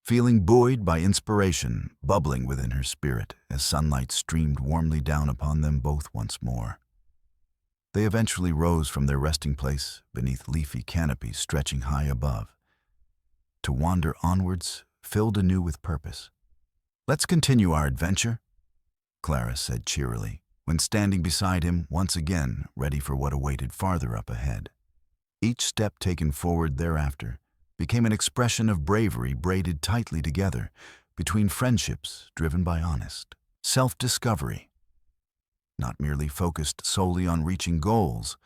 Feeling buoyed by inspiration bubbling within her spirit as sunlight streamed warmly down upon them both once more, they eventually rose from their resting place beneath leafy canopies stretching high above, to wander onwards, filled anew with purpose. "Let's continue our adventure," Clara said cheerily, when standing beside him once again, ready for what awaited farther up ahead. Each step taken forward thereafter became an expression of bravery braided tightly together between friendships driven by honest self-discovery, not merely focused solely on reaching goals,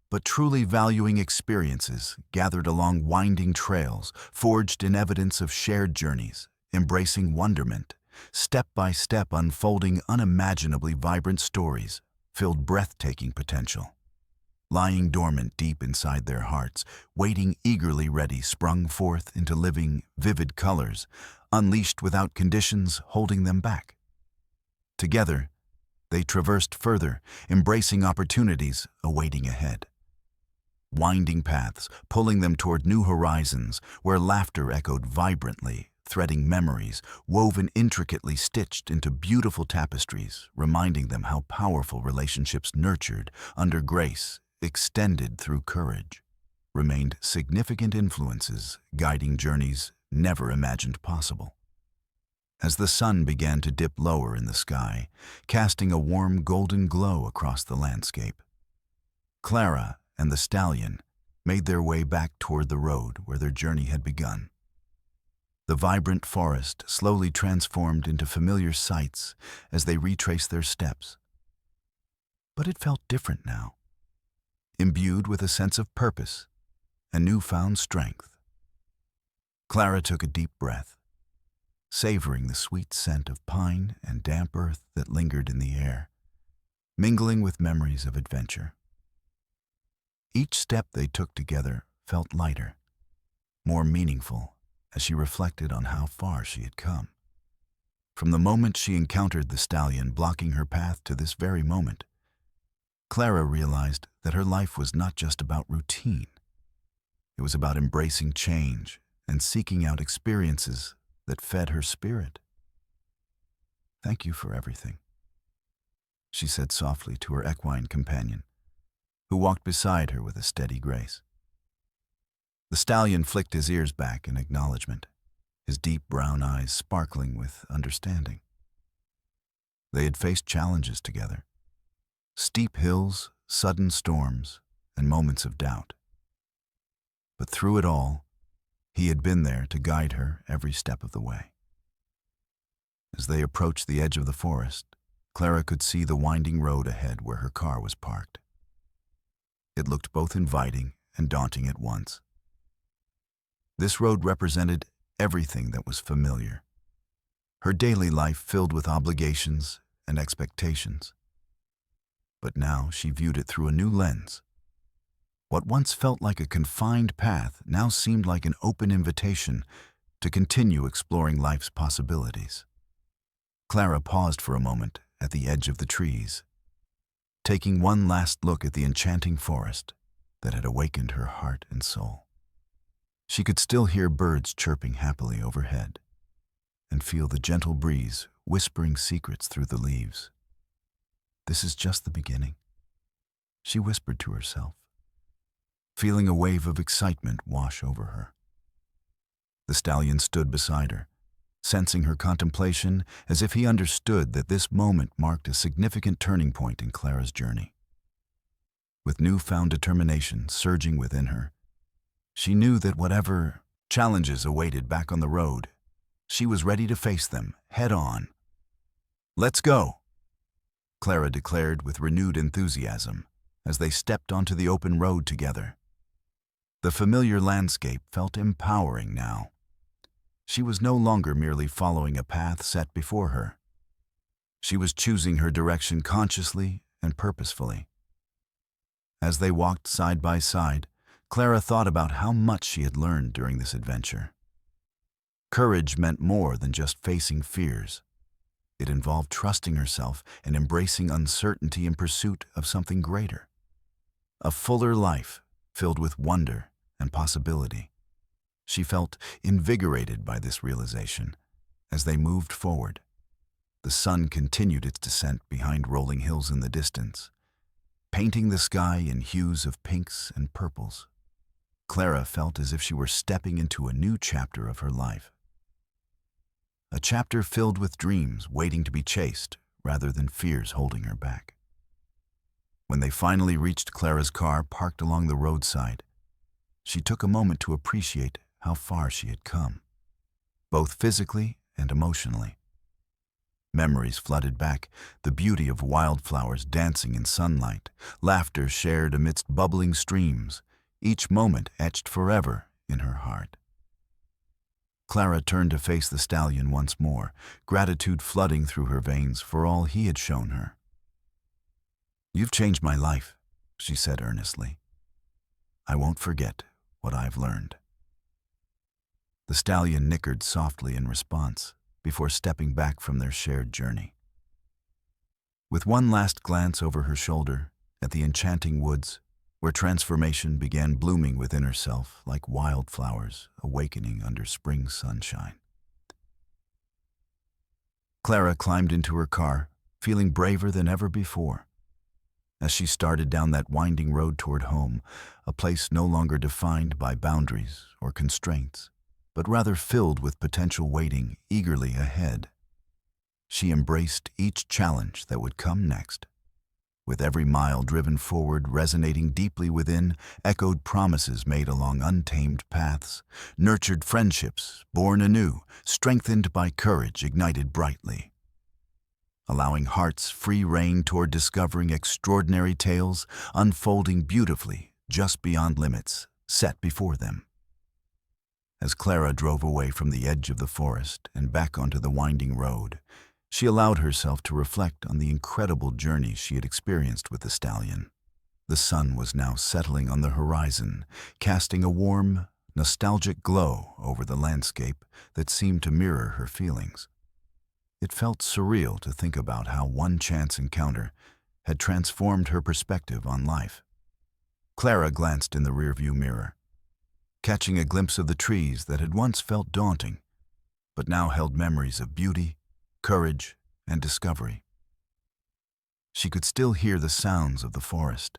but truly valuing experiences gathered along winding trails, forged in evidence of shared journeys, embracing wonderment, step by step unfolding unimaginably vibrant stories, filled breathtaking potential. Lying dormant deep inside their hearts, waiting eagerly ready, sprung forth into living, vivid colors, unleashed without conditions holding them back. Together, they traversed further, embracing opportunities awaiting ahead. Winding paths, pulling them toward new horizons, where laughter echoed vibrantly, threading memories, woven intricately stitched into beautiful tapestries, reminding them how powerful relationships nurtured under grace, extended through courage, remained significant influences guiding journeys never imagined possible. As the sun began to dip lower in the sky, casting a warm golden glow across the landscape, Clara and the stallion made their way back toward the road where their journey had begun. The vibrant forest slowly transformed into familiar sights as they retraced their steps. But it felt different now, imbued with a sense of purpose and newfound strength. Clara took a deep breath, savoring the sweet scent of pine and damp earth that lingered in the air, mingling with memories of adventure. Each step they took together felt lighter, more meaningful, as she reflected on how far she had come. From the moment she encountered the stallion blocking her path to this very moment, Clara realized that her life was not just about routine. It was about embracing change and seeking out experiences that fed her spirit. "Thank you for everything," she said softly to her equine companion, who walked beside her with a steady grace. The stallion flicked his ears back in acknowledgement, his deep brown eyes sparkling with understanding. They had faced challenges together, steep hills, sudden storms, and moments of doubt. But through it all, he had been there to guide her every step of the way. As they approached the edge of the forest, Clara could see the winding road ahead where her car was parked. It looked both inviting and daunting at once. This road represented everything that was familiar, her daily life filled with obligations and expectations. But now she viewed it through a new lens. What once felt like a confined path now seemed like an open invitation to continue exploring life's possibilities. Clara paused for a moment at the edge of the trees, taking one last look at the enchanting forest that had awakened her heart and soul. She could still hear birds chirping happily overhead and feel the gentle breeze whispering secrets through the leaves. "This is just the beginning," she whispered to herself, feeling a wave of excitement wash over her. The stallion stood beside her, sensing her contemplation as if he understood that this moment marked a significant turning point in Clara's journey. With newfound determination surging within her, she knew that whatever challenges awaited back on the road, she was ready to face them head on. "Let's go," Clara declared with renewed enthusiasm as they stepped onto the open road together. The familiar landscape felt empowering now, She was no longer merely following a path set before her. She was choosing her direction consciously and purposefully. As they walked side by side, Clara thought about how much she had learned during this adventure. Courage meant more than just facing fears. It involved trusting herself and embracing uncertainty in pursuit of something greater. A fuller life filled with wonder and possibility. She felt invigorated by this realization as they moved forward. The sun continued its descent behind rolling hills in the distance, painting the sky in hues of pinks and purples. Clara felt as if she were stepping into a new chapter of her life. A chapter filled with dreams waiting to be chased rather than fears holding her back. When they finally reached Clara's car parked along the roadside, she took a moment to appreciate how far she had come, both physically and emotionally. Memories flooded back, the beauty of wildflowers dancing in sunlight, laughter shared amidst bubbling streams, each moment etched forever in her heart. Clara turned to face the stallion once more, gratitude flooding through her veins for all he had shown her. "You've changed my life," she said earnestly. "I won't forget what I've learned." The stallion nickered softly in response before stepping back from their shared journey. With one last glance over her shoulder at the enchanting woods, where transformation began blooming within herself like wildflowers awakening under spring sunshine, Clara climbed into her car, feeling braver than ever before. As she started down that winding road toward home, a place no longer defined by boundaries or constraints, but rather filled with potential waiting eagerly ahead. She embraced each challenge that would come next. With every mile driven forward, resonating deeply within, echoed promises made along untamed paths, nurtured friendships, born anew, strengthened by courage ignited brightly. Allowing hearts free rein toward discovering extraordinary tales, unfolding beautifully just beyond limits set before them. As Clara drove away from the edge of the forest and back onto the winding road, she allowed herself to reflect on the incredible journey she had experienced with the stallion. The sun was now settling on the horizon, casting a warm, nostalgic glow over the landscape that seemed to mirror her feelings. It felt surreal to think about how one chance encounter had transformed her perspective on life. Clara glanced in the rearview mirror, catching a glimpse of the trees that had once felt daunting, but now held memories of beauty, courage, and discovery. She could still hear the sounds of the forest,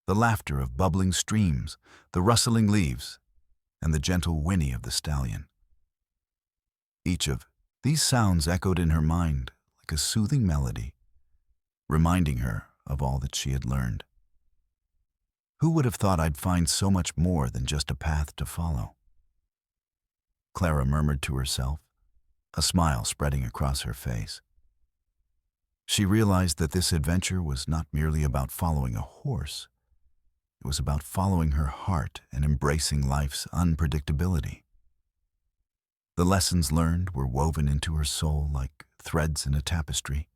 the laughter of bubbling streams, the rustling leaves, and the gentle whinny of the stallion. Each of these sounds echoed in her mind like a soothing melody, reminding her of all that she had learned. Who would have thought I'd find so much more than just a path to follow? Clara murmured to herself, a smile spreading across her face. She realized that this adventure was not merely about following a horse. It was about following her heart and embracing life's unpredictability. The lessons learned were woven into her soul like threads in a tapestry,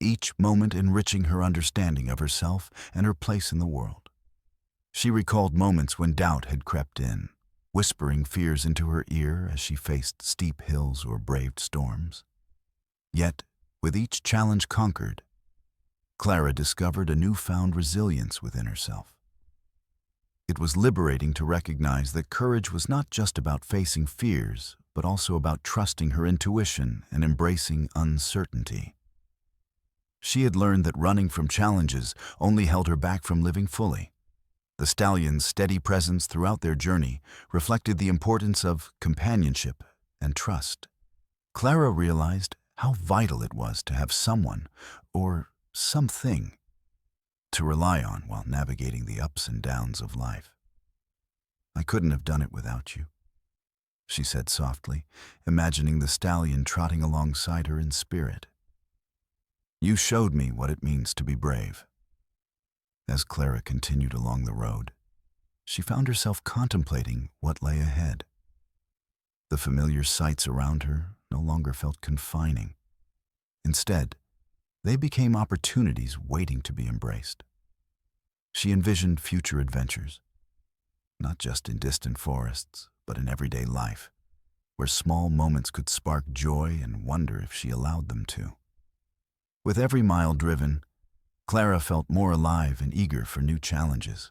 each moment enriching her understanding of herself and her place in the world. She recalled moments when doubt had crept in, whispering fears into her ear as she faced steep hills or braved storms. Yet, with each challenge conquered, Clara discovered a newfound resilience within herself. It was liberating to recognize that courage was not just about facing fears, but also about trusting her intuition and embracing uncertainty. She had learned that running from challenges only held her back from living fully. The stallion's steady presence throughout their journey reflected the importance of companionship and trust. Clara realized how vital it was to have someone, or something, to rely on while navigating the ups and downs of life. "I couldn't have done it without you," she said softly, imagining the stallion trotting alongside her in spirit. "You showed me what it means to be brave." As Clara continued along the road, she found herself contemplating what lay ahead. The familiar sights around her no longer felt confining. Instead, they became opportunities waiting to be embraced. She envisioned future adventures, not just in distant forests, but in everyday life, where small moments could spark joy and wonder if she allowed them to. With every mile driven, Clara felt more alive and eager for new challenges.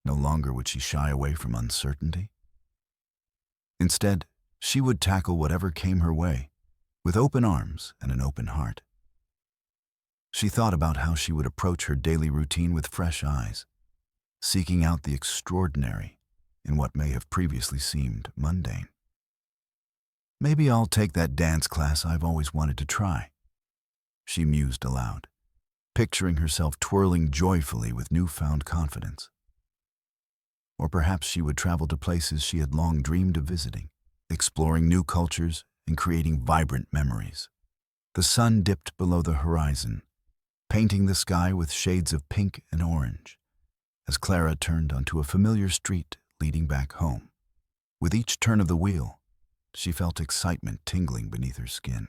No longer would she shy away from uncertainty. Instead, she would tackle whatever came her way, with open arms and an open heart. She thought about how she would approach her daily routine with fresh eyes, seeking out the extraordinary in what may have previously seemed mundane. Maybe I'll take that dance class I've always wanted to try, she mused aloud, picturing herself twirling joyfully with newfound confidence. Or perhaps she would travel to places she had long dreamed of visiting, exploring new cultures and creating vibrant memories. The sun dipped below the horizon, painting the sky with shades of pink and orange, as Clara turned onto a familiar street leading back home. With each turn of the wheel, she felt excitement tingling beneath her skin.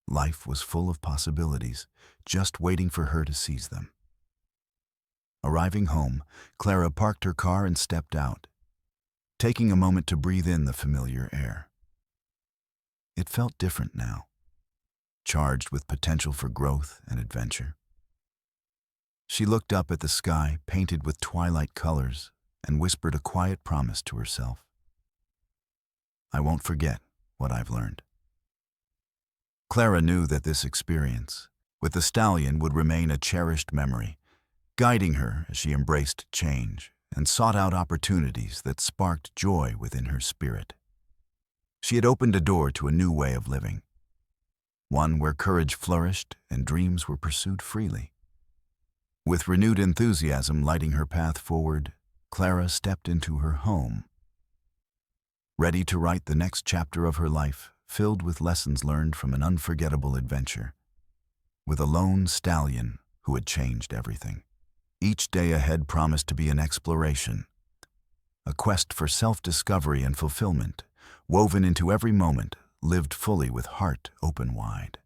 Life was full of possibilities, just waiting for her to seize them. Arriving home, Clara parked her car and stepped out, taking a moment to breathe in the familiar air. It felt different now, charged with potential for growth and adventure. She looked up at the sky, painted with twilight colors, and whispered a quiet promise to herself. I won't forget what I've learned. Clara knew that this experience with the Stallion would remain a cherished memory, guiding her as she embraced change and sought out opportunities that sparked joy within her spirit. She had opened a door to a new way of living, one where courage flourished and dreams were pursued freely. With renewed enthusiasm lighting her path forward, Clara stepped into her home, ready to write the next chapter of her life, filled with lessons learned from an unforgettable adventure, with a lone stallion who had changed everything. Each day ahead promised to be an exploration, a quest for self-discovery and fulfillment, woven into every moment, lived fully with heart open wide.